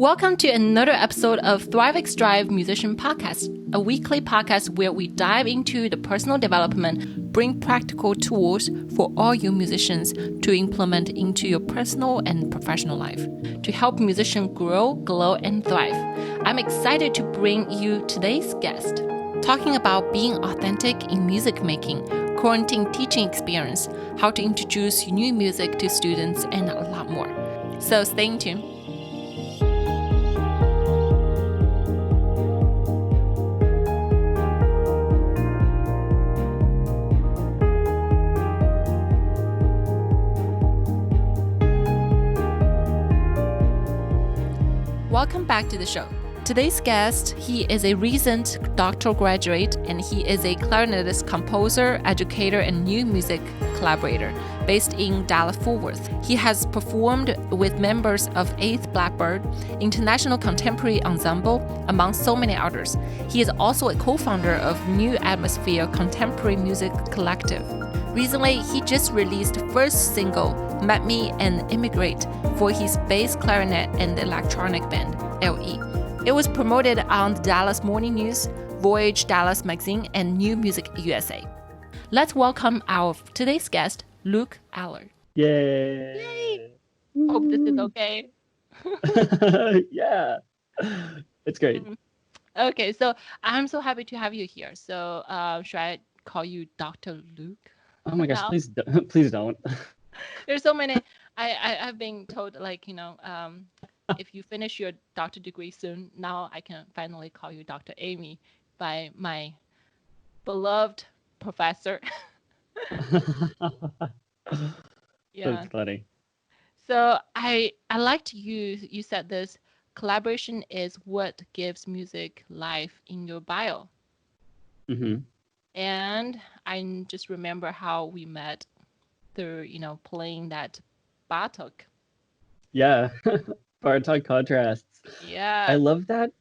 Welcome to another episode of ThriveX Drive Musician Podcast, a weekly podcast where we dive into the personal development, bring practical tools for all you musicians to implement into your personal and professional life to help musicians grow, glow, and thrive. I'm excited to bring you today's guest, talking about being authentic in music making, quarantine teaching experience, how to introduce new music to students, and a lot more. So stay tuned. Welcome back to the show. Today's guest, he is a recent doctoral graduate and he is a clarinetist, composer, educator, and new music collaborator based in Dallas-Fort Worth. He has performed with members of 8th Blackbird, International Contemporary Ensemble, among so many others. He is also a co-founder of New Atmosphere Contemporary Music Collective. Recently, he just released first single, Met Me and Emigrate, for his bass clarinet and electronic band, LE. It was promoted on the Dallas Morning News, Voyage Dallas Magazine, and New Music USA. Let's welcome our today's guest, Luke Ellard. Yay! Hope this is okay. Yeah, it's great. Okay, so I'm so happy to have you here. So should I call you Dr. Luke? Oh my gosh, now? please don't. There's so many. I've been told, if you finish your doctor degree soon, now I can finally call you Dr. Amy by my beloved professor. Yeah. That's funny. So I liked you said this, collaboration is what gives music life in your bio. Mm-hmm. And I just remember how we met through, playing that Bartok. Yeah, Bartok contrasts. Yeah. I love that.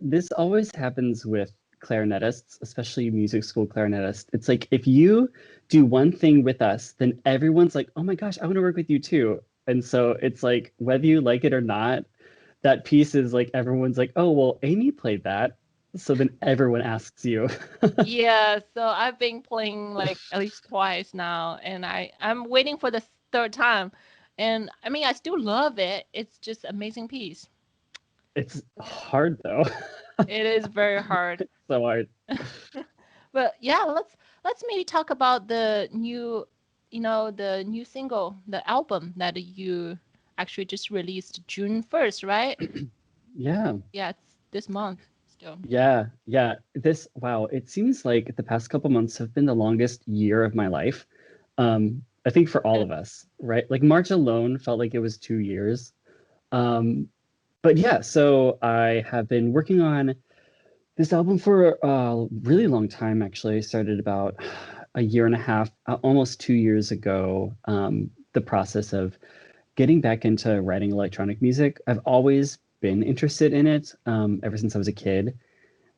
This always happens with clarinetists, especially music school clarinetists. It's like if you do one thing with us, then everyone's like, oh my gosh, I want to work with you too. And so it's like, whether you like it or not, that piece is like, everyone's like, oh, well, Amy played that. So then everyone asks you. Yeah, so I've been playing at least twice now, and I'm waiting for the third time. And I mean, I still love it. It's just amazing piece. It's hard though. It is very hard. It's so hard. But yeah, let's maybe talk about the new, the new single, the album that you actually just released June 1st, right? Yeah. Yeah, it's this month. Yeah. It seems like the past couple months have been the longest year of my life. I think for all of us, right? Like March alone felt like it was 2 years. But yeah, so I have been working on this album for a really long time, actually. I started about a year and a half, almost 2 years ago, the process of getting back into writing electronic music. I've always been interested in it ever since I was a kid.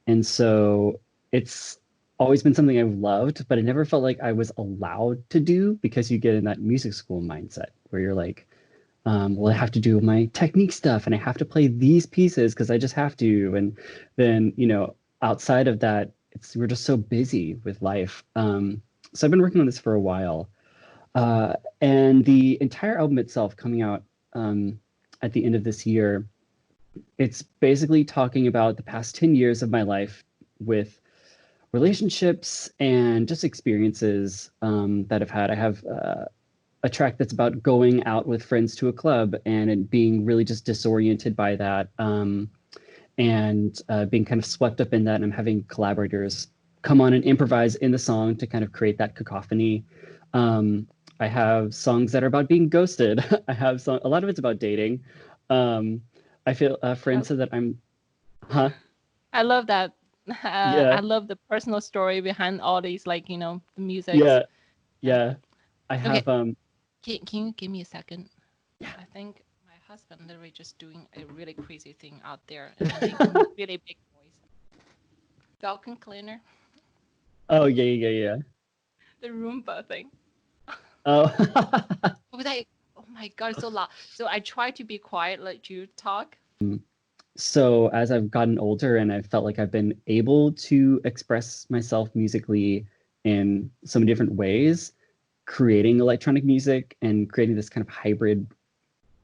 And so it's always been something I've loved, but I never felt like I was allowed to do because you get in that music school mindset where you're like, well, I have to do my technique stuff and I have to play these pieces because I just have to. And then, outside of that, we're just so busy with life. So I've been working on this for a while. And the entire album itself coming out at the end of this year, it's basically talking about the past 10 years of my life with relationships and just experiences that I've had. I have a track that's about going out with friends to a club and it being really just disoriented by that and being kind of swept up in that. And I'm having collaborators come on and improvise in the song to kind of create that cacophony. I have songs that are about being ghosted. I have a lot of it's about dating. I feel friends said that I'm, I love that. Yeah. I love the personal story behind all these, the music. Yeah. I have, Can you give me a second? Yeah. I think my husband literally just doing a really crazy thing out there and making really big noise. Vacuum cleaner. Oh, yeah. The Roomba thing. Oh. Oh my God, it's so loud. So I try to be quiet, let you talk So as I've gotten older and I've felt like I've been able to express myself musically in so many different ways, creating electronic music and creating this kind of hybrid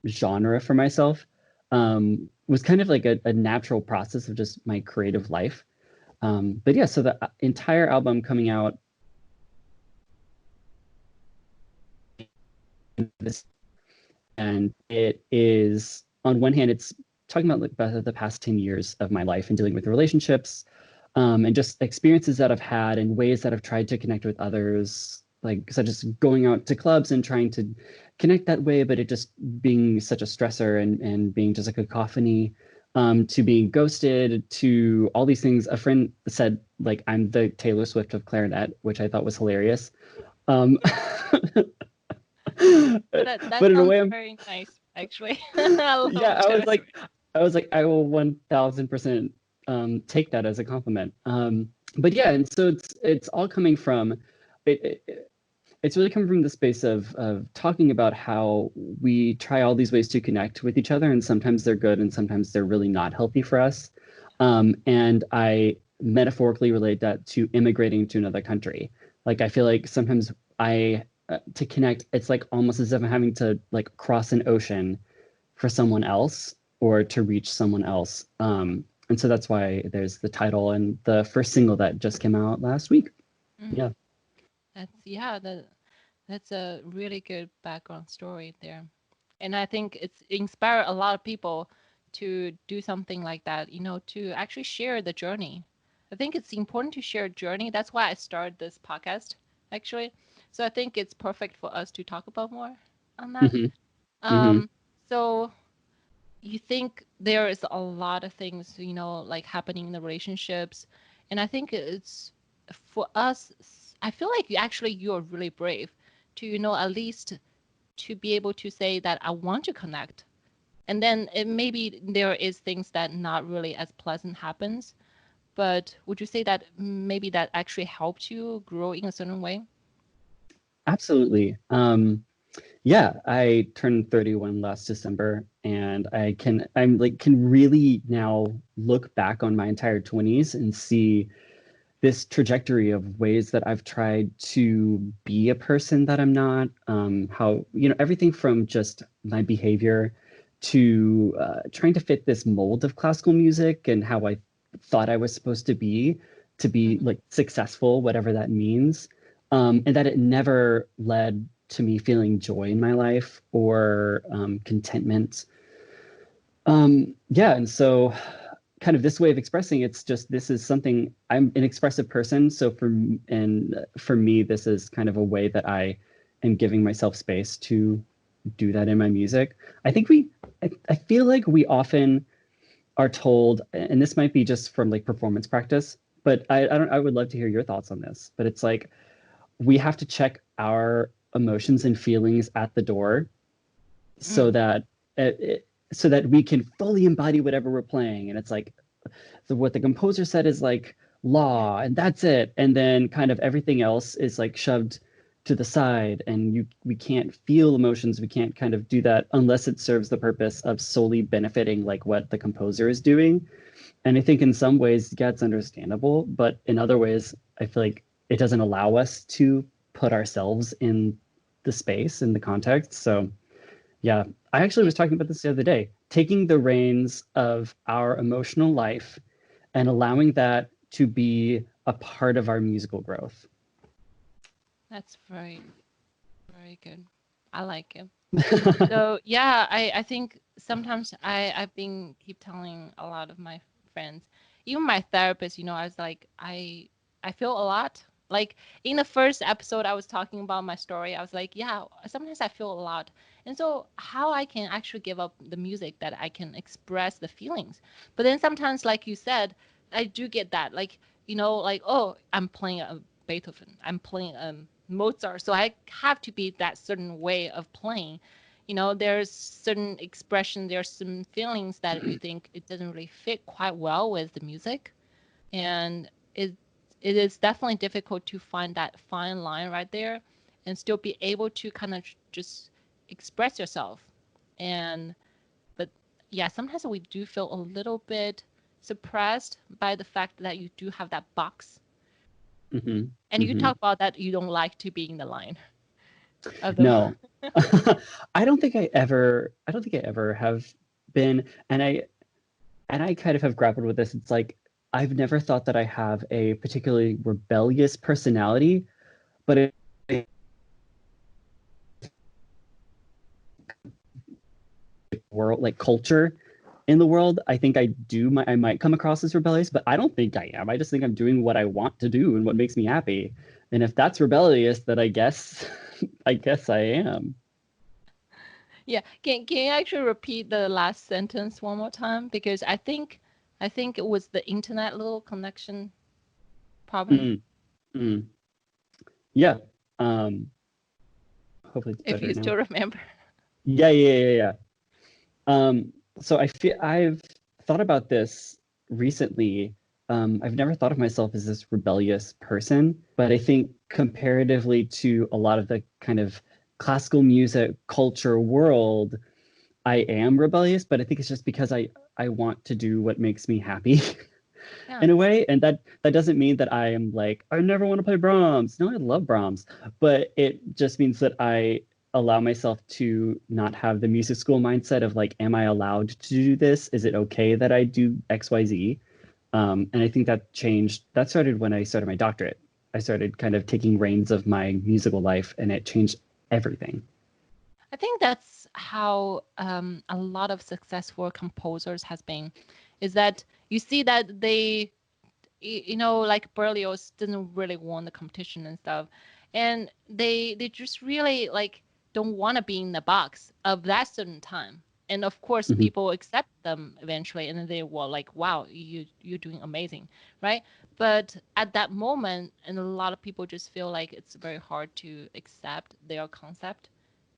genre for myself was kind of like a natural process of just my creative life. But yeah, so the entire album coming out this, and it is, on one hand, it's talking about like the past 10 years of my life and dealing with relationships, and just experiences that I've had and ways that I've tried to connect with others, like such as going out to clubs and trying to connect that way, but it just being such a stressor and being just a cacophony, to being ghosted, to all these things. A friend said like I'm the Taylor Swift of clarinet, which I thought was hilarious. Um, That but in a sounds way, very nice, actually. I love yeah, Taylor Swift. I was like, I will 1000% take that as a compliment. But yeah, and so it's all coming from it's really coming from the space of talking about how we try all these ways to connect with each other, and sometimes they're good, and sometimes they're really not healthy for us. And I metaphorically relate that to immigrating to another country. Like I feel like sometimes I to connect, it's like almost as if I'm having to like cross an ocean for someone else or to reach someone else. And so that's why there's the title and the first single that just came out last week. Mm. Yeah. That's a really good background story there. And I think it's inspired a lot of people to do something like that, to actually share the journey. I think it's important to share a journey. That's why I started this podcast, actually. So I think it's perfect for us to talk about more on that. Hmm. Hmm. Um, so you think there is a lot of things, like happening in the relationships. And I think it's for us, I feel like you're really brave to, at least to be able to say that I want to connect. And then maybe there is things that not really as pleasant happens. But would you say that maybe that actually helped you grow in a certain way? Absolutely. Yeah, I turned 31 last December, and I'm really now look back on my entire 20s and see this trajectory of ways that I've tried to be a person that I'm not. How, everything from just my behavior to trying to fit this mold of classical music and how I thought I was supposed to be Mhm. like successful, whatever that means. And that it never led to me feeling joy in my life or contentment. Yeah, and so kind of this way of expressing, it's just, this is something, I'm an expressive person, so for me this is kind of a way that I am giving myself space to do that in my music. I think I feel like we often are told, and this might be just from like performance practice, but I would love to hear your thoughts on this, but it's like we have to check our emotions and feelings at the door so Mm. that so that we can fully embody whatever we're playing. And it's like what the composer said is like Yeah. law, and that's it. And then kind of everything else is like shoved to the side, and we can't feel emotions. We can't kind of do that unless it serves the purpose of solely benefiting like what the composer is doing. And I think in some ways, yeah, it's understandable, but in other ways, I feel like it doesn't allow us to put ourselves in the space, in the context. So yeah, I actually Yeah. was talking about this the other day, taking the reins of our emotional life and allowing that to be a part of our musical growth. That's very, very good. I like it. So yeah, I think sometimes I've been keep telling a lot of my friends, even my therapist, I was like, I feel a lot. Like in the first episode I was talking about my story, I was like, yeah, sometimes I feel a lot. And so how I can actually give up the music that I can express the feelings. But then sometimes, like you said, I do get that. Like, like, oh, I'm playing a Beethoven, I'm playing Mozart, so I have to be that certain way of playing. There's certain expression, there's some feelings that you think it doesn't really fit quite well with the music. And it is definitely difficult to find that fine line right there and still be able to kind of just express yourself. And but yeah, sometimes we do feel a little bit suppressed by the fact that you do have that box. Hmm. And you Hmm. talk about that you don't like to be in the line of the. No, I don't think I ever have been, and I kind of have grappled with this. It's like I've never thought that I have a particularly rebellious personality, but world like culture in the world, I think I might come across as rebellious, but I don't think I am. I just think I'm doing what I want to do and what makes me happy. And if that's rebellious, then I guess I guess I am. Yeah, can you actually repeat the last sentence one more time? Because I think it was the internet little connection problem. Mm, mm. Yeah. Um, hopefully it's If better you now. still remember. Yeah. So I've thought about this recently. I've never thought of myself as this rebellious person, but I think comparatively to a lot of the kind of classical music culture world, I am rebellious, but I think it's just because I want to do what makes me happy Yeah. in a way, and that doesn't mean that I am like I never want to play Brahms. No, I love Brahms, but it just means that I allow myself to not have the music school mindset of like, am I allowed to do this? Is it okay that I do XYZ? And I think that changed. That started when I started my doctorate. I started kind of taking reins of my musical life, and it changed everything. I think that's how a lot of successful composers has been, is that you see that they, like Berlioz didn't really won the competition and stuff, and they just really like don't want to be in the box of that certain time. And of course, Hmm. people accept them eventually, and then they were like, "Wow, you're doing amazing," right? But at that moment, and a lot of people just feel like it's very hard to accept their concept,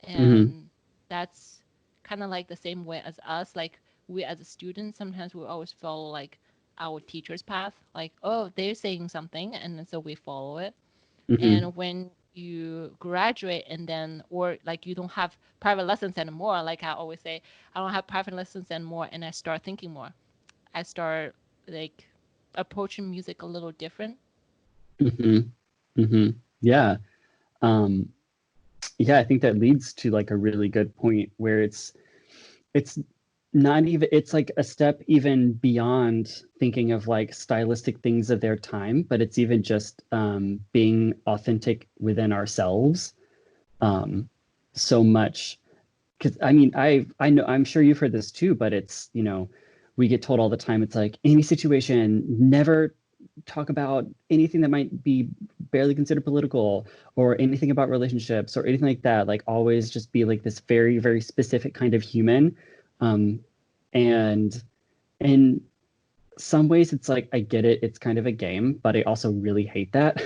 Hmm. and that's kind of like the same way as us. Like we as a student, sometimes we always feel like our teacher's path, like, oh, they're saying something, and so we follow it. Hmm. And when you graduate and then, or like you don't have private lessons anymore, like I always say, I don't have private lessons anymore, and I start thinking more. I start like approaching music a little different. Hmm. Hmm. Yeah. Um, yeah, I think that leads to like a really good point where it's not even it's like a step even beyond thinking of like stylistic things of their time, but it's even just being authentic within ourselves um, so much. Because I mean, I know I'm sure you've heard this too, but it's we get told all the time it's like any situation, never talk about anything that might be barely considered political or anything about relationships or anything like that. Like always just be like this very, very specific kind of human. Um, and in some ways it's like I get it, it's kind of a game, but I also really hate that.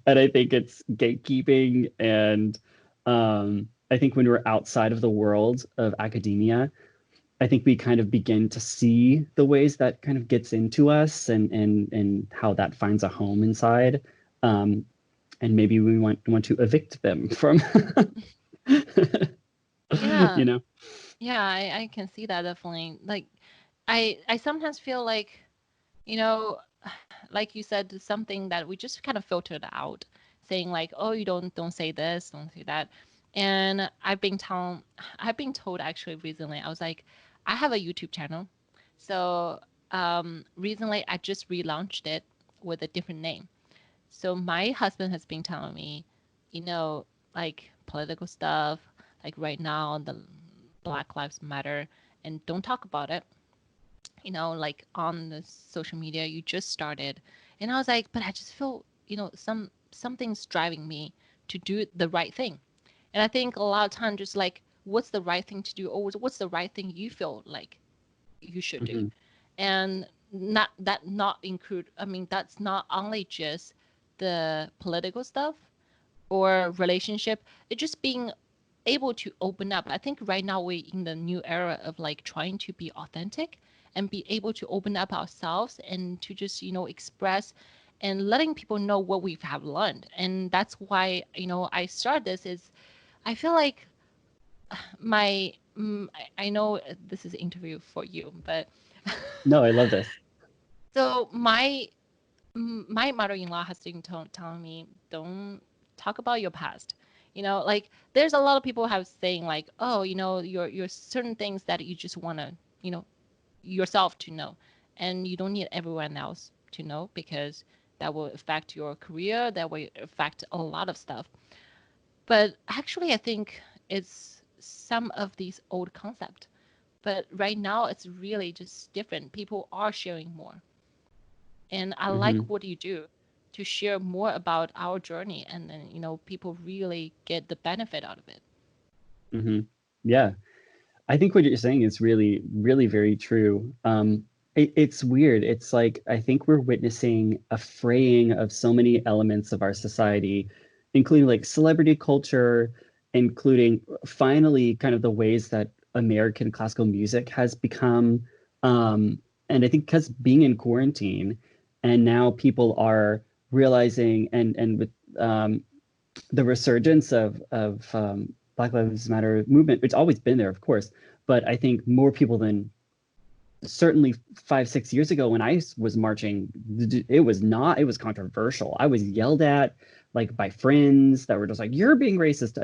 And I think it's gatekeeping and I think when we're outside of the world of academia, I think we kind of begin to see the ways that kind of gets into us and how that finds a home inside. Um, and maybe we want to evict them from Yeah, you know. yeah, I can see that definitely. Like, I sometimes feel like, you know, like you said, something that we just kind of filtered out, saying like, oh, you don't say this, don't say that. And I've been told actually recently, I was like, I have a YouTube channel. So recently I just relaunched it with a different name. So my husband has been telling me, you know, like political stuff, like right now the Black Lives Matter, and don't talk about it, like on the social media you just started. And I was like, but I just feel, something's driving me to do the right thing. And I think a lot of times just like, what's the right thing to do, or what's the right thing you feel like you should do. Hmm. And not include, I mean, that's not only just the political stuff or relationship. It's just being able to open up. I think right now we're in the new era of like trying to be authentic and be able to open up ourselves and to just, express and letting people know what we have learned. And that's why, I started this is I feel like my I know this is an interview for you, but No, I love this. so my mother-in-law has been telling me, don't talk about your past. Like there's a lot of people have saying like, oh, your certain things that you just want to, yourself to know, and you don't need everyone else to know because that will affect your career, that will affect a lot of stuff. But actually, I think it's some of these old concepts. But right now, it's really just different. People are sharing more. And I like Hmm. what you do to share more about our journey. And then, people really get the benefit out of it. Hmm. Yeah. I think what you're saying is really, really very true. It's weird. It's like I think we're witnessing a fraying of so many elements of our society, including like celebrity culture, including finally kind of the ways that American classical music has become. And I think because being in quarantine, and now people are realizing, and with the resurgence of Black Lives Matter movement, it's always been there, of course, but I think more people than certainly 5, 6 years ago when I was marching, it was not, it was controversial. I was yelled at like by friends that were just like, you're being racist.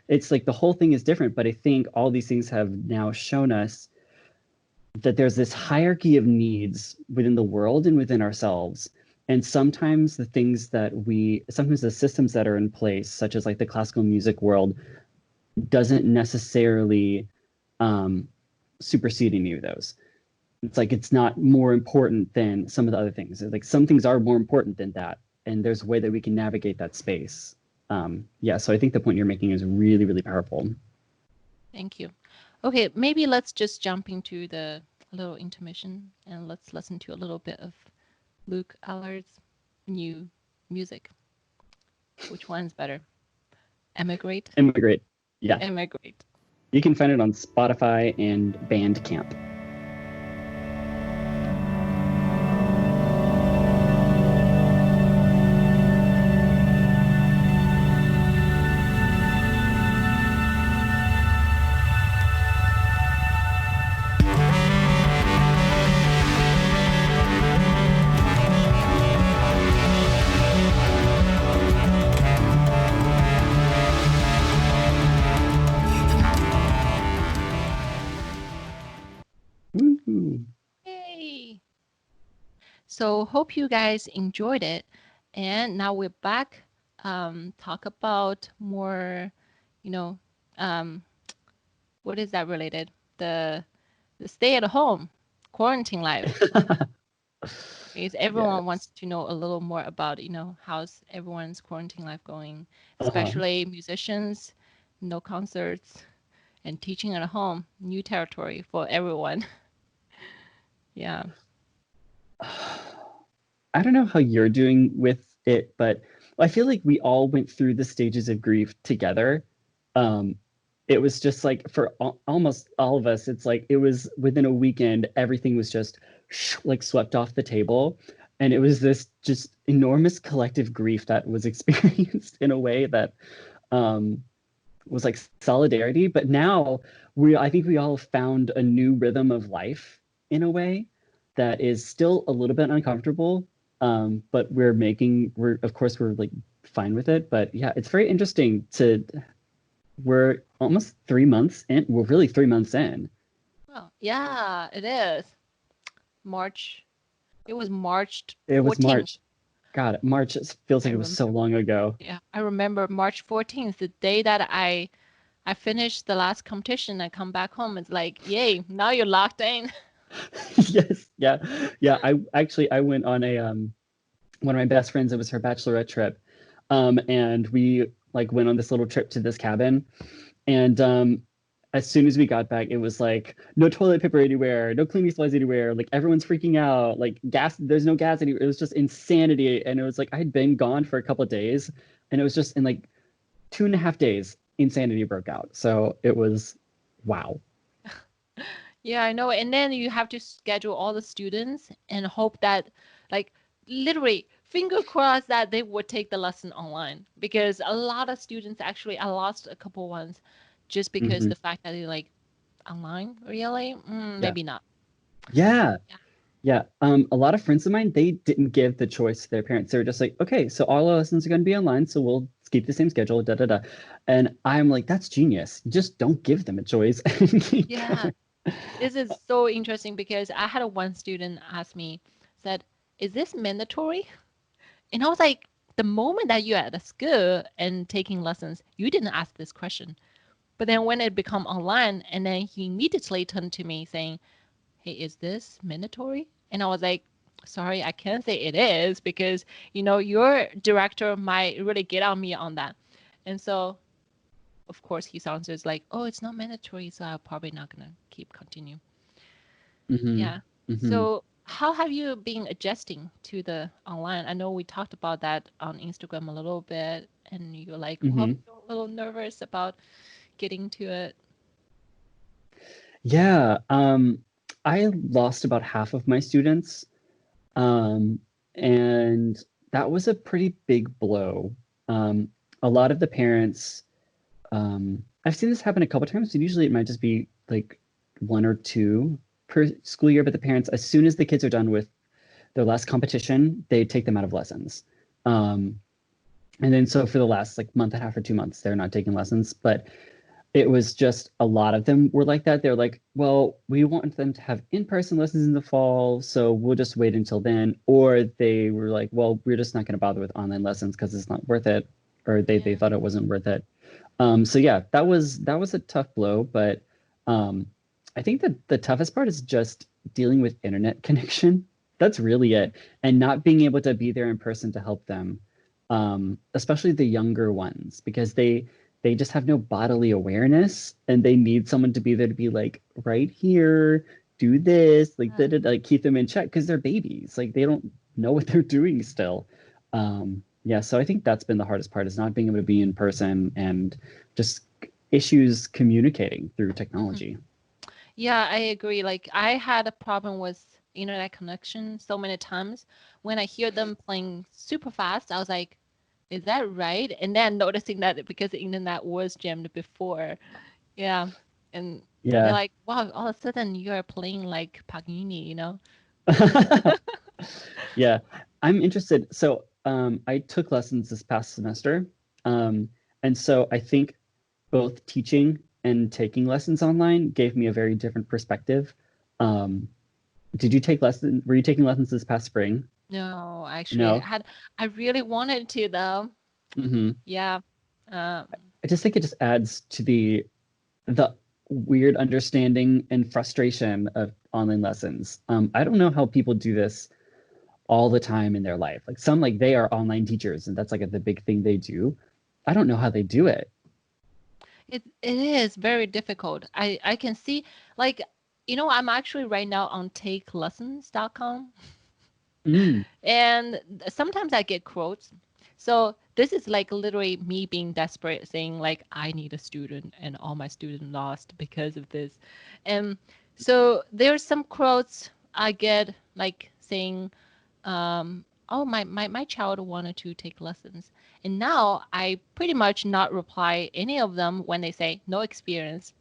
It's like the whole thing is different, but I think all these things have now shown us that there's this hierarchy of needs within the world and within ourselves. And sometimes sometimes the systems that are in place, such as like the classical music world, doesn't necessarily supersede any of those. It's like it's not more important than some of the other things. Like some things are more important than that, and there's a way that we can navigate that space. Yeah, so I think the point you're making is really, really powerful. Thank you. Okay, maybe let's just jump into the little intermission and let's listen to a little bit of Luke Ellard's new music. Which one's better? Emigrate? Emigrate. Yeah, Emigrate. you can find it on Spotify and Bandcamp. Woo-hoo. Yay! So hope you guys enjoyed it. And now we're back. Talk about more, you know, um, what is that related? The stay at home quarantine life. Because everyone Yes. wants to know a little more about, how's everyone's quarantine life going, Uh-huh. especially musicians, no concerts, and teaching at home, new territory for everyone. Yeah. I don't know how you're doing with it, but I feel like we all went through the stages of grief together. Um, it was just like for almost all of us, it's like it was within a weekend, everything was just like swept off the table. And it was this just enormous collective grief that was experienced in a way that um, was like solidarity. But now I think we all found a new rhythm of life in a way that is still a little bit uncomfortable. But of course we're like fine with it. But yeah, it's very interesting we're almost 3 months in. We're really 3 months in. Oh, yeah, it is. March. It was March It was 14th. March. God, March feels I like it was so remember. long ago. Yeah, I remember March 14th, the day that I finished the last competition. I come back home. It's like, yay, now you're locked in. Yes, yeah, yeah. I went on a one of my best friends. It was her bachelorette trip, and we like went on this little trip to this cabin, and as soon as we got back, it was like no toilet paper anywhere, no cleaning supplies anywhere. Like everyone's freaking out. Like gas, there's no gas anywhere. It was just insanity, and it was like I had been gone for a couple of days, and it was just in like 2.5 days, insanity broke out. So it was wow. Yeah, I know. And then you have to schedule all the students and hope that, like, literally, finger crossed that they would take the lesson online because a lot of students actually, I lost a couple ones just because Hmm. the fact that they like online, really? Yeah. Maybe not. Yeah. Yeah. Yeah. A lot of friends of mine, they didn't give the choice to their parents. They were just like, okay, so all our lessons are going to be online, so we'll keep the same schedule, da da da. And I'm like, that's genius. Just don't give them a choice and keep Yeah. going. This is so interesting because I had one student ask me, said, is this mandatory? And I was like, the moment that you're at the school and taking lessons, you didn't ask this question. But then when it become online, and then he immediately turned to me saying, hey, is this mandatory? And I was like, sorry, I can't say it is because, your director might really get on me on that. And so, of course, his answer is like, oh, it's not mandatory, so I'm probably not going to keep continue. Hmm. Yeah. Hmm. So how have you been adjusting to the online? I know we talked about that on Instagram a little bit, and you're like, well, Hmm. a little nervous about getting to it. Yeah. I lost about half of my students. Um, and that was a pretty big blow. Um, a lot of the parents, I've seen this happen a couple times, but usually it might just be like one or two per school year. But the parents, as soon as the kids are done with their last competition, they take them out of lessons. Um, and then so for the last like month and a half or 2 months, they're not taking lessons. But it was just a lot of them were like that. They're like, well, we want them to have in-person lessons in the fall, so we'll just wait until then. Or they were like, well, we're just not going to bother with online lessons because it's not worth it, or they Yeah. thought it wasn't worth it. So yeah, that was a tough blow, but um, I think that the toughest part is just dealing with internet connection. That's really it, and not being able to be there in person to help them, especially the younger ones, because they just have no bodily awareness, and they need someone to be there to be like, right here, do this, like that, like keep them in check because they're babies, like they don't know what they're doing still. Yeah, so I think that's been the hardest part is not being able to be in person and just issues communicating through Mhm. technology. Yeah, I agree. Like I had a problem with internet connection so many times. When I hear them playing super fast, I was like, is that right? And then noticing that because the internet was jammed before. Yeah. And they're Yeah. like, wow, all of a sudden you're playing like Paganini. Yeah, I'm interested. So I took lessons this past semester. Um, and so I think both teaching and taking lessons online gave me a very different perspective. Um, did you take lessons? Were you taking lessons this past spring? No, actually, No. I really wanted to though. Hmm. Yeah. Um, I just think it just adds to the weird understanding and frustration of online lessons. I don't know how people do this all the time in their life. Like some, like they are online teachers, and that's like the big thing they do. I don't know how they do it. it is very difficult. I can see like, I'm actually right now on takelessons.com. Mm, And sometimes I get quotes. So this is like literally me being desperate, saying like I need a student and all my students lost because of this. And so there's some quotes I get like saying, oh my child wanted to take lessons. And now I pretty much not reply any of them when they say no experience.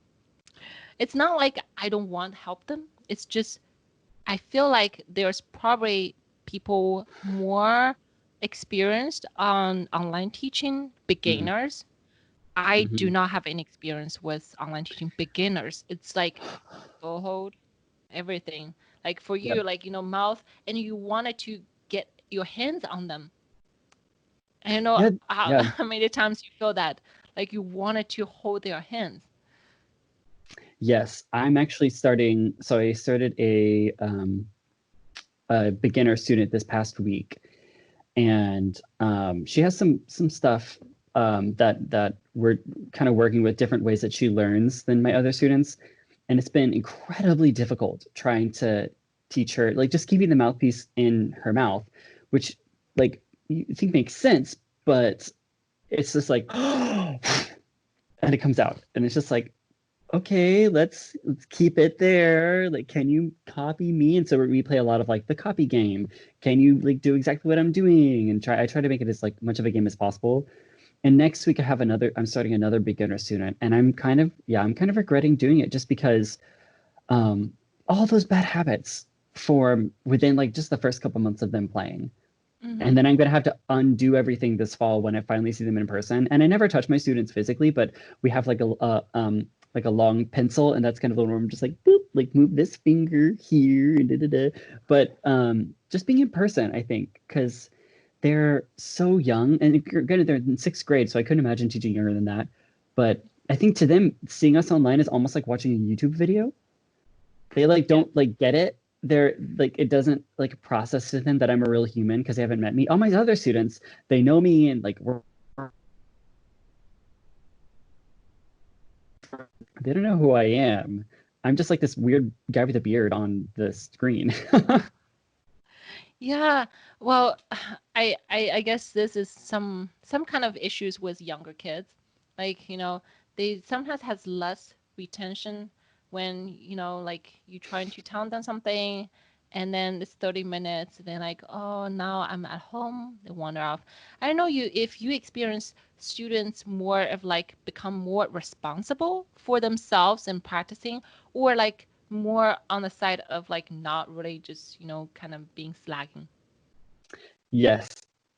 It's not like I don't want to help them. It's just I feel like there's probably people more experienced on online teaching, mm, beginners. I do mhm. not have any experience with online teaching beginners. It's like hold everything. Like for Yep. you, like mouth, and you wanted to get your hands on them. I don't know Yeah. how, Yeah. how many times you feel that, like you wanted to hold their hands. Yes. I'm actually starting. So I started a beginner student this past week, and she has some stuff that we're kind of working with different ways that she learns than my other students, and it's been incredibly difficult trying to teach her, like just keeping the mouthpiece in her mouth, which like you think makes sense, but it's just like and it comes out, and it's just like, okay, let's keep it there. Like, can you copy me? And so we play a lot of like the copy game. Can you like do exactly what I'm doing? And I try to make it as like much of a game as possible. And next week I'm starting another beginner student, and I'm kind of regretting doing it just because um, all those bad habits form within like just the first couple months of them playing. Mm-hmm. And then I'm going to have to undo everything this fall when I finally see them in person. And I never touch my students physically, but we have like a long pencil, and that's kind of the one where I'm just like boop, like move this finger here, and da, da, da. But just being in person, I think, because they're so young, and granted they're in sixth grade, so I couldn't imagine teaching younger than that. But I think to them, seeing us online is almost like watching a YouTube video. They like don't like get it. They're like it doesn't like process to them that I'm a real human because they haven't met me. All my other students, they know me, and like they don't know who I am. I'm just like this weird guy with a beard on the screen. Yeah, well, I guess this is some kind of issues with younger kids. Like, they sometimes has less retention when, like you trying to tell them something and then it's 30 minutes, then like, oh, now I'm at home, they wander off. I don't know if you experience students more of like become more responsible for themselves and practicing, or like more on the side of like not really just, kind of being slacking. Yes,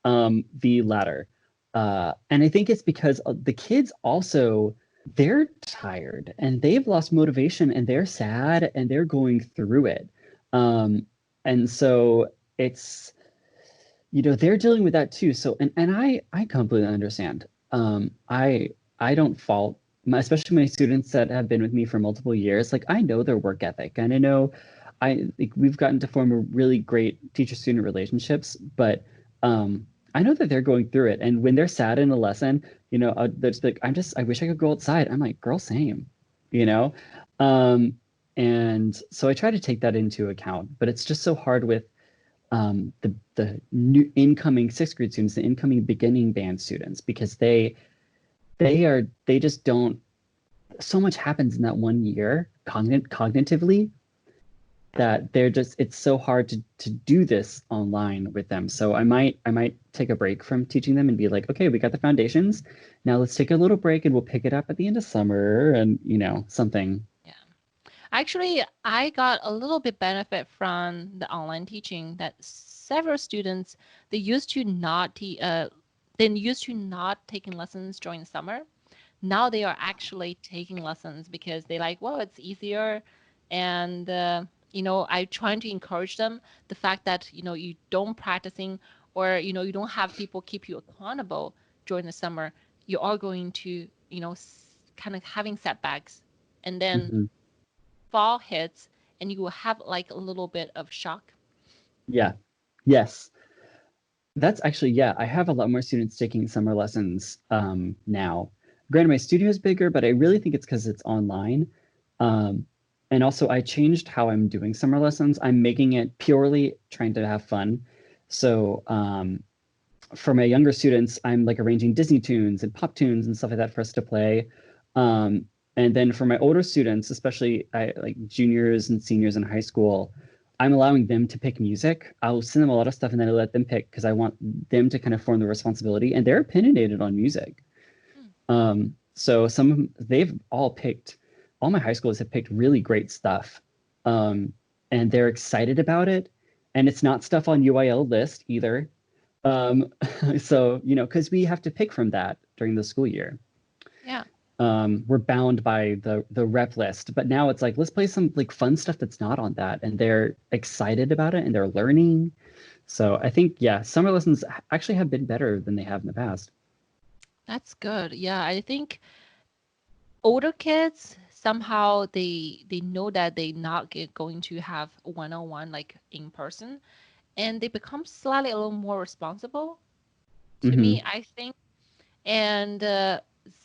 the latter. And I think it's because the kids also they're tired and they've lost motivation and they're sad and they're going through it. Um, and so it's they're dealing with that too. So and I completely understand. I don't fault especially my students that have been with me for multiple years. Like I know their work ethic and I know I like we've gotten to form a really great teacher-student relationships, but I know that they're going through it. And when they're sad in a lesson, they're just like, I wish I could go outside. I'm like, girl, same, you know? Um, and so I try to take that into account, but it's just so hard with the new incoming sixth grade students, the incoming beginning band students, because they just don't. So much happens in that one year cognitively that it's so hard to do this online with them. So I might take a break from teaching them and be like, okay, we got the foundations. Now let's take a little break and we'll pick it up at the end of summer and something. Yeah. Actually, I got a little bit benefit from the online teaching that several students they used to not they used to not taking lessons during the summer. Now they are actually taking lessons because they like, well, it's easier, and I trying to encourage them the fact that you don't practicing, or you don't have people keep you accountable during the summer. You are going to kind of having setbacks, and then Mhm. fall hits and you will have like a little bit of shock. Yeah. Yes. That's actually, yeah, I have a lot more students taking summer lessons now. Granted, my studio is bigger, but I really think it's because it's online. Um, and also, I changed how I'm doing summer lessons. I'm making it purely trying to have fun. So for my younger students, I'm like arranging Disney tunes and pop tunes and stuff like that for us to play. And then for my older students, especially like juniors and seniors in high school, I'm allowing them to pick music. I'll send them a lot of stuff and then I let them pick because I want them to kind of form the responsibility. And they're opinionated on music. Hmm. So they've all my high schools have picked really great stuff. And they're excited about it. And it's not stuff on UIL list either. Um, so, because we have to pick from that during the school year. Yeah. We're bound by the rep list, but now it's like, let's play some like fun stuff that's not on that. And they're excited about it and they're learning. So I think, yeah, summer lessons actually have been better than they have in the past. That's good. Yeah, I think older kids somehow they know that they not going to have one-on-one like in person, and they become slightly a little more responsible to Hmm. me, I think. And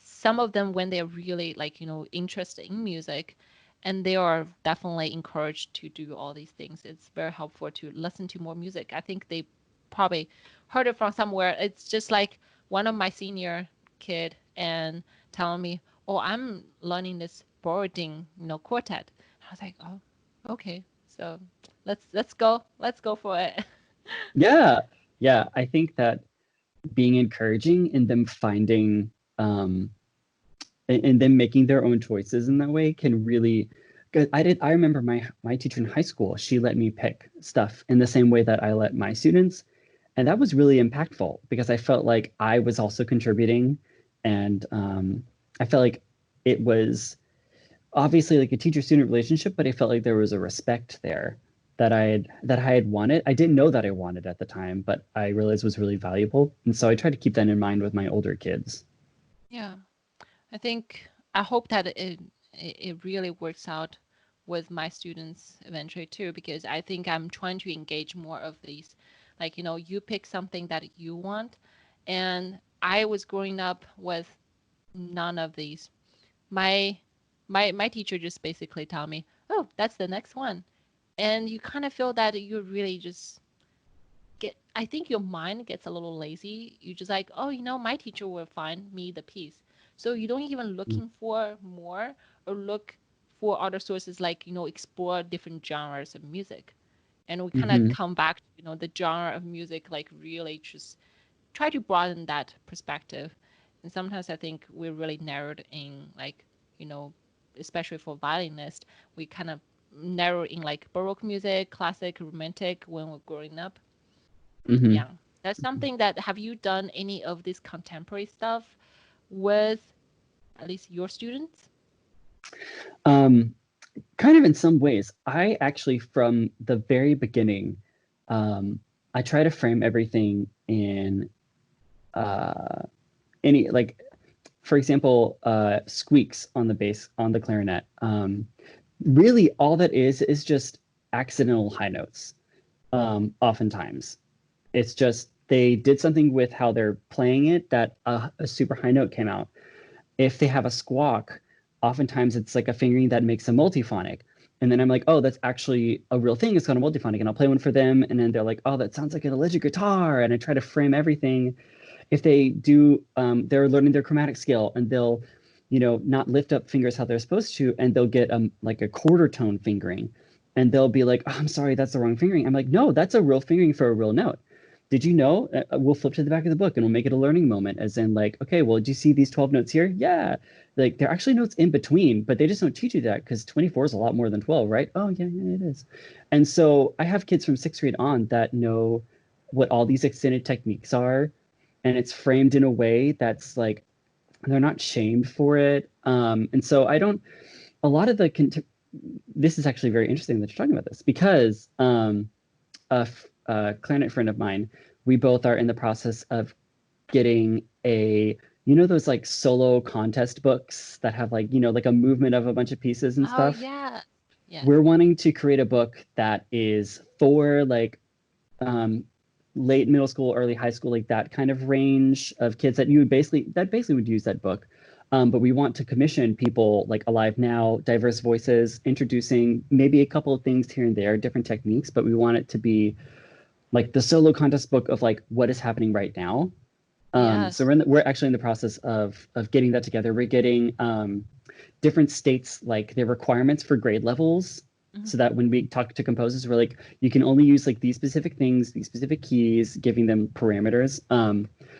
some of them when they're really like interested in music, and they are definitely encouraged to do all these things, it's very helpful to listen to more music. I think they probably heard it from somewhere. It's just like one of my senior kid and telling me, oh, I'm learning this boarding quartet. I was like, oh, okay, so let's go for it. Yeah. Yeah. I think that being encouraging and them finding and them making their own choices in that way can really. 'Cause I remember my teacher in high school, she let me pick stuff in the same way that I let my students. And that was really impactful because I felt like I was also contributing, and I felt like it was obviously like a teacher-student relationship, but I felt like there was a respect there that I had wanted. I didn't know that I wanted at the time, but I realized was really valuable, and so I try to keep that in mind with my older kids. Yeah. I hope that it really works out with my students eventually too, because I think I'm trying to engage more of these, like, you pick something that you want. And I was growing up with none of these. My my teacher just basically tell me, oh, that's the next one. And you kind of feel that you really just I think your mind gets a little lazy. You just like, oh, my teacher will find me the piece. So you don't even looking for more or look for other sources, like, explore different genres of music. And we kind of Mm-hmm. come back to, the genre of music, like really just try to broaden that perspective. And sometimes I think we're really narrowed in, like, you know, especially for violinist, we kind of narrow in like Baroque music, classic, romantic when we're growing up. Mm-hmm. Yeah, that's something that, have you done any of this contemporary stuff with at least your students? Um, Kind of in some ways. I actually, from the very beginning, I try to frame everything in uh, any like, for example, squeaks on the bass on the clarinet. Really, all that is just accidental high notes. Oftentimes, it's just they did something with how they're playing it that a super high note came out. If they have a squawk, oftentimes it's like a fingering that makes a multiphonic. And then I'm like, oh, that's actually a real thing. It's called a multiphonic. And I'll play one for them. And then they're like, oh, that sounds like an electric guitar. And I try to frame everything. If they do, they're learning their chromatic scale and they'll, not lift up fingers how they're supposed to. And they'll get like a quarter tone fingering. And they'll be like, oh, I'm sorry, that's the wrong fingering. I'm like, no, that's a real fingering for a real note. Did you know? We'll flip to the back of the book and we'll make it a learning moment, as in like, okay, well, do you see these 12 notes here? Yeah. Like there are actually notes in between, but they just don't teach you that because 24 is a lot more than 12, right? Oh, yeah, yeah, it is. And so I have kids from sixth grade on that know what all these extended techniques are. And it's framed in a way that's like, they're not shamed for it. And so I don't, a lot of this is actually very interesting that you're talking about this because a clarinet friend of mine, we both are in the process of getting those like solo contest books that have like, like a movement of a bunch of pieces and Oh, stuff. yeah. Yes. We're wanting to create a book that is for like um, late middle school, early high school, like that kind of range of kids that basically would use that book. But we want to commission people like Alive Now, diverse voices, introducing maybe a couple of things here and there, different techniques, but we want it to be like the solo contest book of like what is happening right now. So Yes. we're actually in the process of getting that together. We're getting different states like their requirements for grade levels, Mhm. so that when we talk to composers, we're like, you can only use like these specific things, these specific keys, giving them parameters.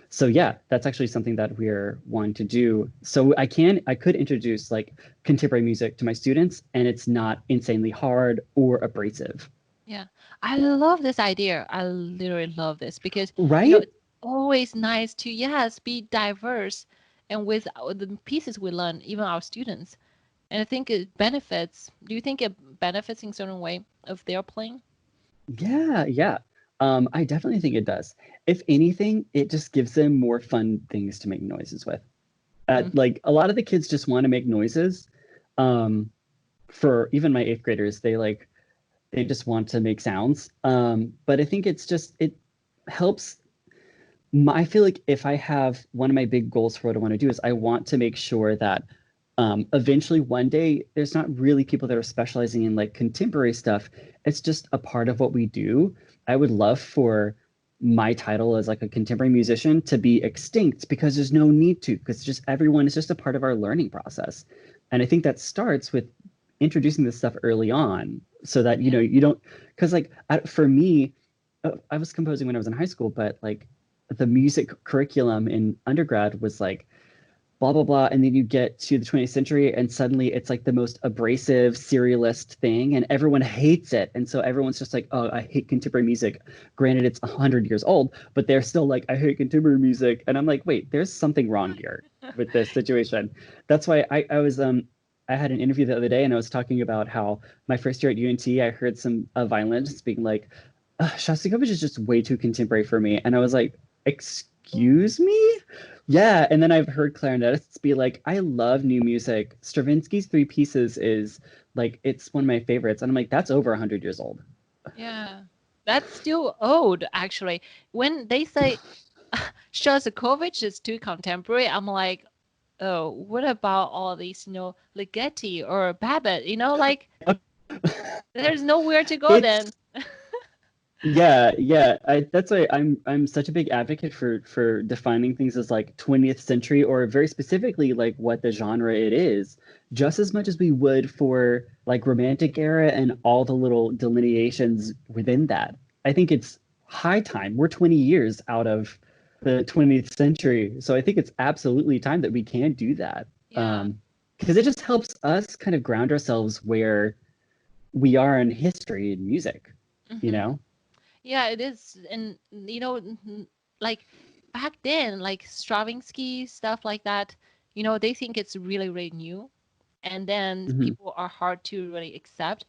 So yeah, that's actually something that we're wanting to do. So I could introduce like contemporary music to my students, and it's not insanely hard or abrasive. Yeah, I love this idea. I literally love this because, Right? it's always nice to, yes, be diverse and with the pieces we learn, even our students. And I think it benefits. Do you think it benefits in certain way of their playing? Yeah, yeah. I definitely think it does. If anything, it just gives them more fun things to make noises with. Mm. Like a lot of the kids just want to make noises. Um, for even my eighth graders, they just want to make sounds. But I think it helps. I feel like if I have one of my big goals for what I want to do is I want to make sure that eventually one day there's not really people that are specializing in like contemporary stuff. It's just a part of what we do. I would love for my title as like a contemporary musician to be extinct because there's no need to, because just everyone is just a part of our learning process. And I think that starts with introducing this stuff early on so that Yeah. you don't, because like for me, I was composing when I was in high school, but like the music curriculum in undergrad was like blah blah blah, and then you get to the 20th century and suddenly it's like the most abrasive serialist thing and everyone hates it, and so everyone's just like, oh, I hate contemporary music. Granted, it's 100 years old, but they're still like, I hate contemporary music. And I'm like, wait, there's something wrong here with this situation. That's why I was I had an interview the other day and I was talking about how my first year at UNT I heard some violinists being like, Shostakovich is just way too contemporary for me, and I was like, excuse me. Yeah, and then I've heard clarinetists be like, I love new music. Stravinsky's Three Pieces is like, it's one of my favorites. And I'm like, that's over 100 years old. Yeah, that's still old, actually. When they say Shostakovich is too contemporary, I'm like, oh, what about all these, Ligeti or Babbitt, like there's nowhere to go then. Yeah. That's why I'm such a big advocate for defining things as like 20th century, or very specifically like what the genre it is, just as much as we would for like Romantic era and all the little delineations within that. I think it's high time. We're 20 years out of the 20th century, so I think it's absolutely time that we can do that. Yeah. Because it just helps us kind of ground ourselves where we are in history and music, you know? Yeah, it is. And, like back then, like Stravinsky, stuff like that, they think it's really, really new. And then people are hard to really accept.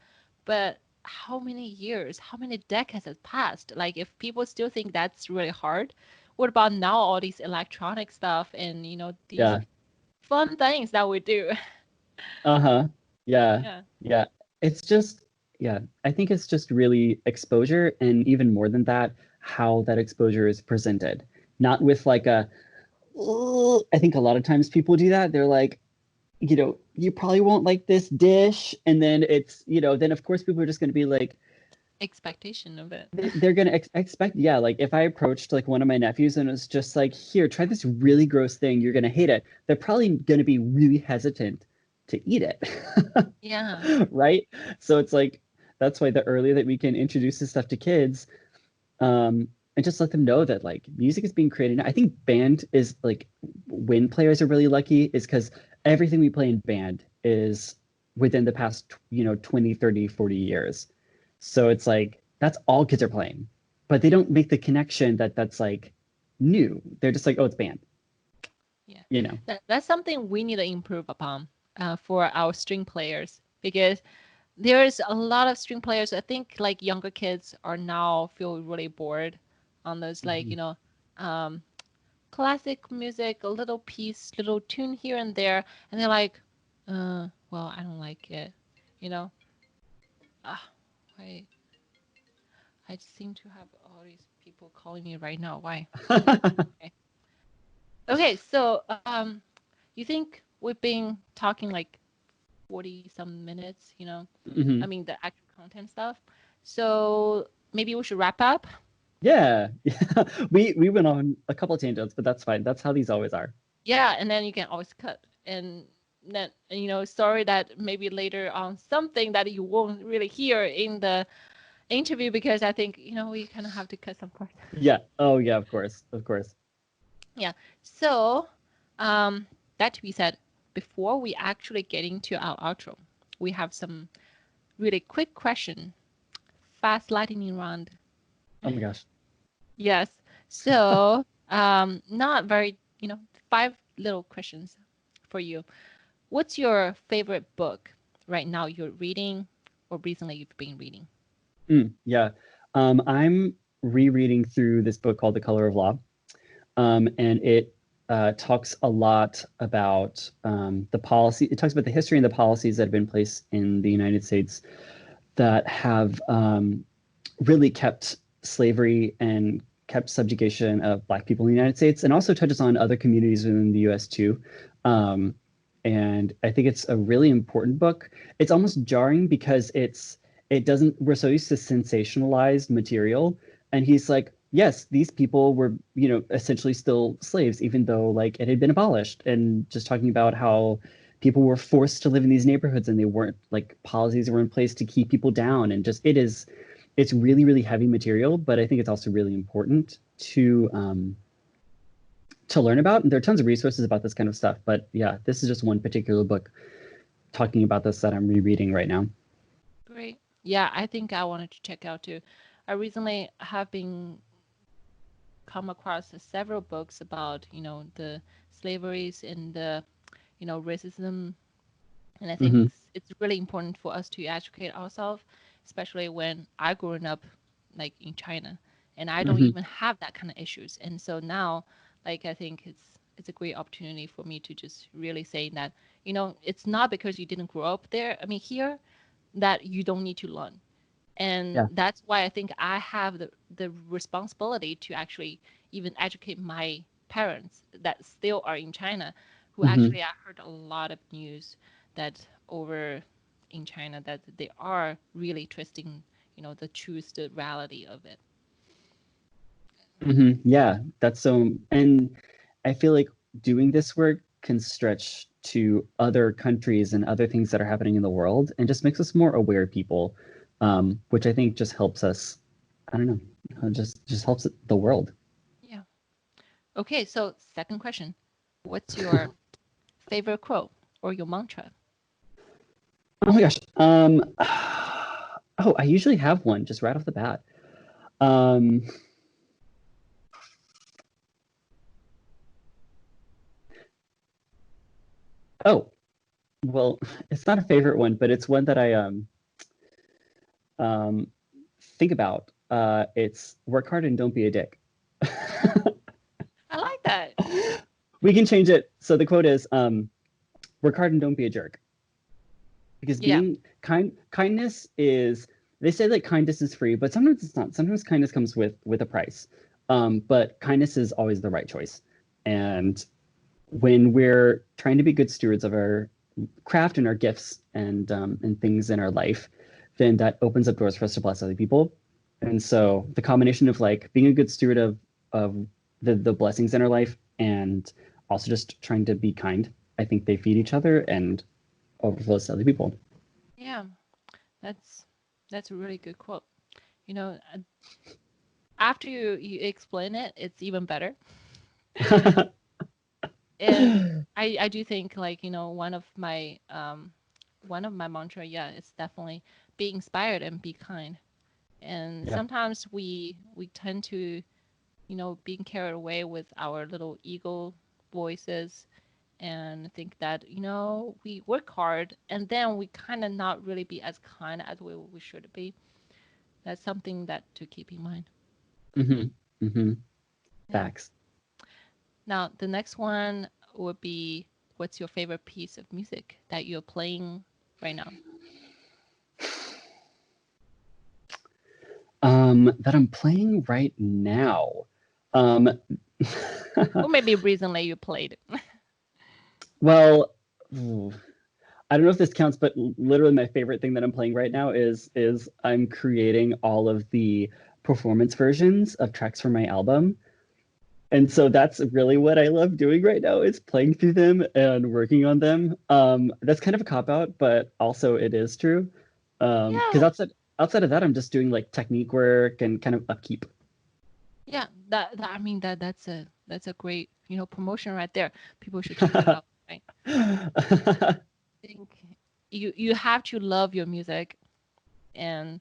But how many years, how many decades has passed? Like, if people still think that's really hard, what about now, all these electronic stuff and, these fun things that we do? Yeah. It's just, I think it's just really exposure, and even more than that, how that exposure is presented. Not with like I think a lot of times people do that. They're like, you probably won't like this dish. And then it's, then of course people are just going to be like, expectation of it. They're going to expect, like if I approached like one of my nephews and it was just like, here, try this really gross thing, you're going to hate it. They're probably going to be really hesitant to eat it. Yeah. Right? So it's like, that's why the earlier that we can introduce this stuff to kids, and just let them know that like music is being created. I think band is like, when players are really lucky is because everything we play in band is within the past, 20, 30, 40 years. So it's like, that's all kids are playing, but they don't make the connection that that's like new. They're just like, oh, it's band. Yeah. That's something we need to improve upon for our string players, because there's a lot of string players. I think like younger kids are now feel really bored on those, like, classic music, a little piece, little tune here and there. And they're like, well, I don't like it, I seem to have all these people calling me right now. Why? Okay. So, you think we've been talking like 40 some minutes, I mean, the actual content stuff. So maybe we should wrap up. Yeah. We went on a couple of tangents, but that's fine. That's how these always are. Yeah. And then you can always cut. And then, sorry that maybe later on something that you won't really hear in the interview, because I think, we kind of have to cut some parts. Yeah. Oh yeah, of course. Yeah. So, that to be said, before we actually get into our outro, we have some really quick question, fast lightning round. Oh my gosh. Yes. So, not very, 5 little questions for you. What's your favorite book right now you're reading, or recently you've been reading? Yeah. I'm rereading through this book called The Color of Law. And it talks a lot about the policy. It talks about the history and the policies that have been in place in the United States that have really kept slavery and kept subjugation of Black people in the United States, and also touches on other communities within the US too. And I think it's a really important book. It's almost jarring because we're so used to sensationalized material. And he's like, yes, these people were, essentially still slaves, even though like it had been abolished, and just talking about how people were forced to live in these neighborhoods and they weren't, like, policies were in place to keep people down. And just, it's really, really heavy material, but I think it's also really important to to learn about. And there are tons of resources about this kind of stuff. But yeah, this is just one particular book talking about this that I'm rereading right now. Great. Yeah, I think I wanted to check out too. I recently have been come across several books about, the slaveries and the, racism. And I think Mm-hmm. it's really important for us to educate ourselves, especially when I grew up like in China and I don't Mm-hmm. even have that kind of issues. And so now, like, I think it's a great opportunity for me to just really say that, it's not because you didn't grow up there. I mean, here, that you don't need to learn. And Yeah. that's why I think I have the responsibility to actually even educate my parents that still are in China, who Mm-hmm. actually I heard a lot of news that over in China that they are really twisting, the truth, the reality of it. Mm-hmm. Yeah, that's so. And I feel like doing this work can stretch to other countries and other things that are happening in the world and just makes us more aware people, which I think just helps us. I don't know, just helps the world. Yeah. Okay, so second question. What's your favorite quote or your mantra? Oh my gosh. Oh, I usually have one just right off the bat. Um, oh, well, it's not a favorite one, but it's one that I um think about. It's work hard and don't be a dick. I like that. We can change it. So the quote is work hard and don't be a jerk. Because Yeah. being kindness is, they say that kindness is free, but sometimes it's not. Sometimes kindness comes with a price. But kindness is always the right choice. And when we're trying to be good stewards of our craft and our gifts and things in our life, then that opens up doors for us to bless other people. And so the combination of like being a good steward of the blessings in our life and also just trying to be kind, I think they feed each other and overflows to other people. Yeah. That's that's a really good quote. You know, after you explain it, it's even better. And I do think like, one of my mantra, yeah, it's definitely be inspired and be kind. And Yeah. sometimes we tend to, being carried away with our little ego voices and think that, we work hard and then we kind of not really be as kind as we should be. That's something that to keep in mind. Mm-hmm. Mm-hmm. Yeah. Facts. Now, the next one would be, what's your favorite piece of music that you're playing right now? That I'm playing right now. Um, Or maybe recently you played. well, ooh, I don't know if this counts, but literally my favorite thing that I'm playing right now is I'm creating all of the performance versions of tracks from my album. And so that's really what I love doing right now is playing through them and working on them. That's kind of a cop out, but also it is true. Because Yeah. outside of that, I'm just doing like technique work and kind of upkeep. Yeah. That I mean that's a great, promotion right there. People should check it out, right? I think you have to love your music and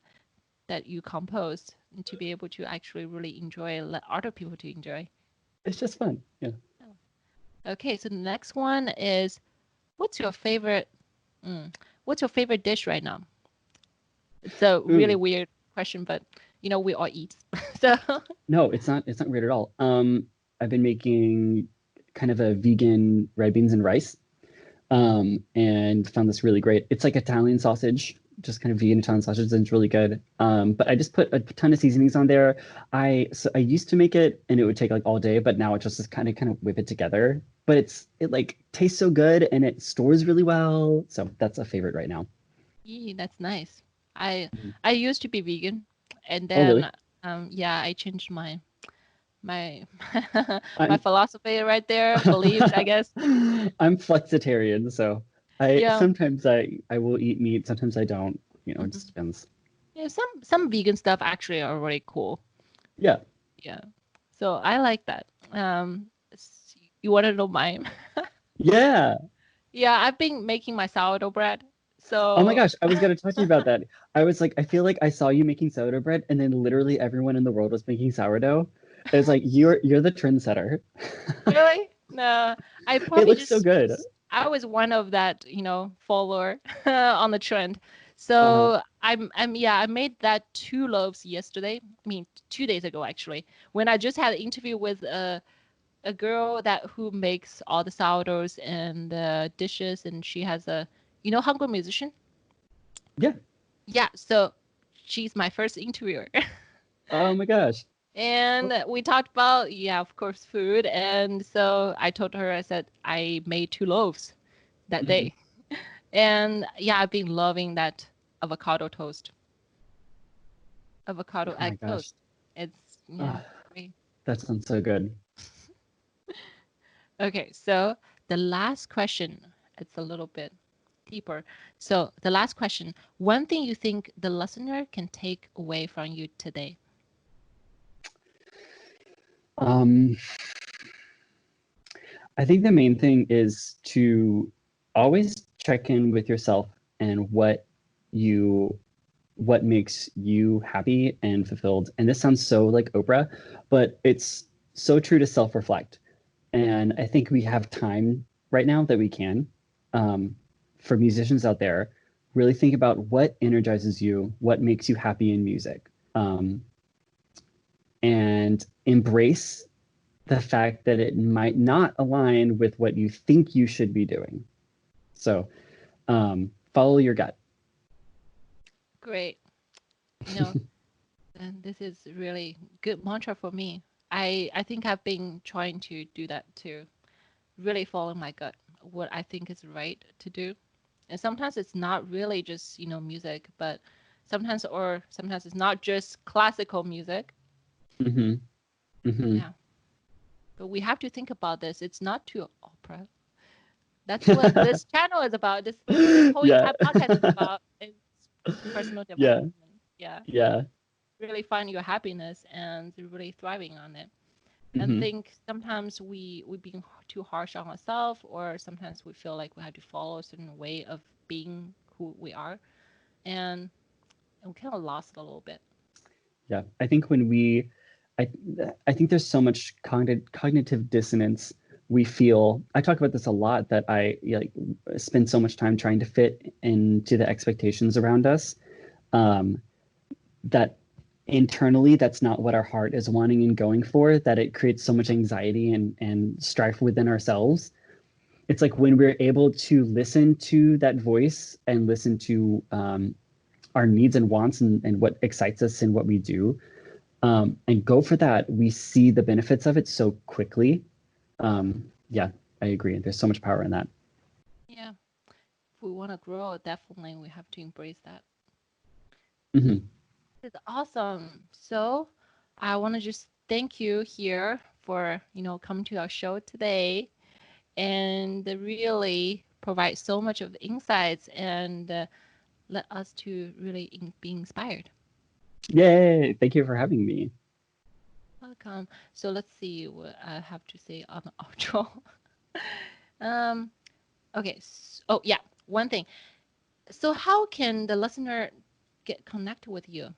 that you composed and to be able to actually really enjoy, let other people to enjoy. It's just fun. Yeah. Okay, so the next one is, what's your favorite what's your favorite dish right now? It's a really Ooh. weird question, but we all eat. So No, it's not weird at all. I've been making kind of a vegan red beans and rice. And found this really great. It's like Italian sausage, just kind of vegan Italian sausage, and it's really good. But I just put a ton of seasonings on there. I used to make it and it would take like all day, but now it just is kind of whip it together. But it like tastes so good and it stores really well. So that's a favorite right now. that's nice. I Mhm. I used to be vegan, and Oh, really? then yeah, I changed my my I'm philosophy right there, beliefs, I guess. I'm flexitarian, so I Yeah. sometimes I will eat meat, sometimes I don't. It just Mhm. depends. Yeah, some vegan stuff actually are really cool. Yeah. Yeah. So I like that. You want to know mine? Yeah. Yeah, I've been making my sourdough bread. Oh my So gosh, I was gonna talk to you about that. I was like, I feel like I saw you making sourdough bread, and then literally everyone in the world was making sourdough. It's like you're the trendsetter. really, no, I It probably looks so just good. I was one of that, follower on the trend. Uh-huh. So yeah, I made that 2 loaves yesterday. I mean, 2 days ago actually, when I just had an interview with a girl that who makes all the sourdoughs and dishes, and she has a Hangul musician. Yeah. Yeah, so she's my first interviewer. Oh my gosh. And we talked about, yeah, of course, food. And so I told her, I said, I made 2 loaves that Mhm. day. And yeah, I've been loving that avocado toast, avocado Oh my egg gosh. toast. It's, yeah, Ah, great. that sounds so good. Okay, so the last question, it's a little bit deeper. So the last question, one thing you think the listener can take away from you today? Um, I think the main thing is to always check in with yourself and you what makes you happy and fulfilled. And this sounds so like Oprah, but it's so true to self-reflect. And I think we have time right now that we can, for musicians out there, really think about what energizes you, what makes you happy in music, and embrace the fact that it might not align with what you think you should be doing. So follow your gut. Great. You know, and this is really good mantra for me. I think I've been trying to do that too. Really follow my gut, what I think is right to do. And sometimes it's not really just, music, but sometimes it's not just classical music. Mm-hmm. Mm-hmm. Yeah. But we have to think about this. It's not too opera. That's what this channel is about. This whole Yeah. entire podcast is about. It's personal Yeah. development. Yeah. Yeah. Really find your happiness and really thriving on it. And Mm-hmm. think sometimes we being too harsh on ourselves, or sometimes we feel like we have to follow a certain way of being who we are, and we kind of lost a little bit. Yeah. I think when we I I think there's so much cognitive dissonance we feel. I talk about this a lot, that I like spend so much time trying to fit into the expectations around us, um, that internally that's not what our heart is wanting and going for, that it creates so much anxiety and strife within ourselves. It's like when we're able to listen to that voice and listen to our needs and wants, and what excites us in what we do, and go for that, we see the benefits of it so quickly. Yeah, I agree. There's so much power in that. Yeah, if we want to grow, definitely we have to embrace that. Mm-hmm. It's awesome. So I want to just thank you here for coming to our show today and really provide so much of insights and let us to really be inspired. Yay! Thank you for having me. Welcome. So let's see what I have to say on the outro. um, okay. Oh, yeah. One thing. So how can the listener get connected with you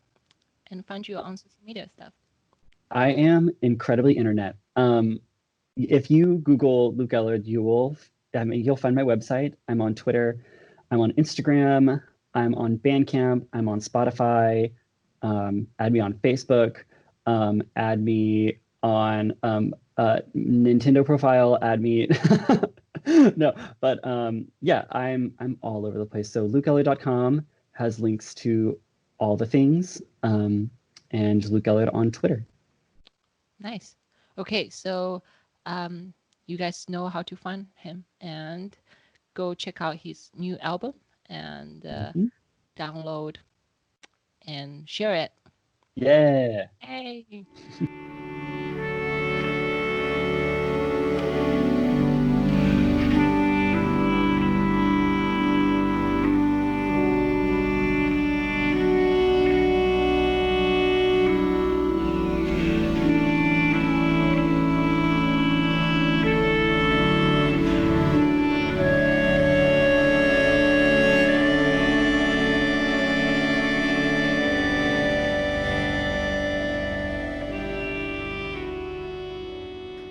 and find you on social media stuff? I am incredibly internet. If you Google Luke Ellard, you'll find my website. I'm on Twitter. I'm on Instagram. I'm on Bandcamp. I'm on Spotify. Add me on Facebook. Add me on Nintendo profile. Add me. No, but yeah, I'm all over the place. So lukeellard.com has links to all the things, and Luke Ellard on Twitter. Nice. Okay, so you guys know how to find him, and go check out his new album and Mhm. download and share it. Yeah. Hey.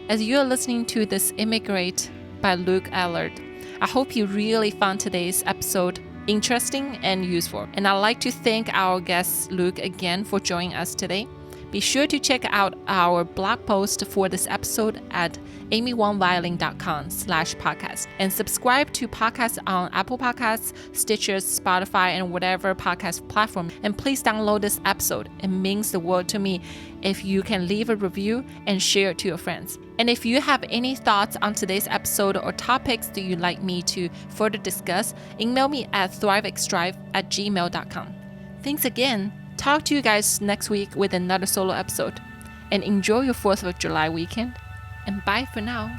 as you are listening to this Emigrate by Luke Ellard. I hope you really found today's episode interesting and useful. And I'd like to thank our guest Luke again for joining us today. Be sure to check out our blog post for this episode at amywangviolin.com/podcast and subscribe to podcasts on Apple Podcasts, Stitcher, Spotify, and whatever podcast platform. And please download this episode. It means the world to me if you can leave a review and share it to your friends. And if you have any thoughts on today's episode or topics that you'd like me to further discuss, email me at thriveextrive@gmail.com. Thanks again. Talk to you guys next week with another solo episode. And enjoy your 4th of July weekend. And bye for now.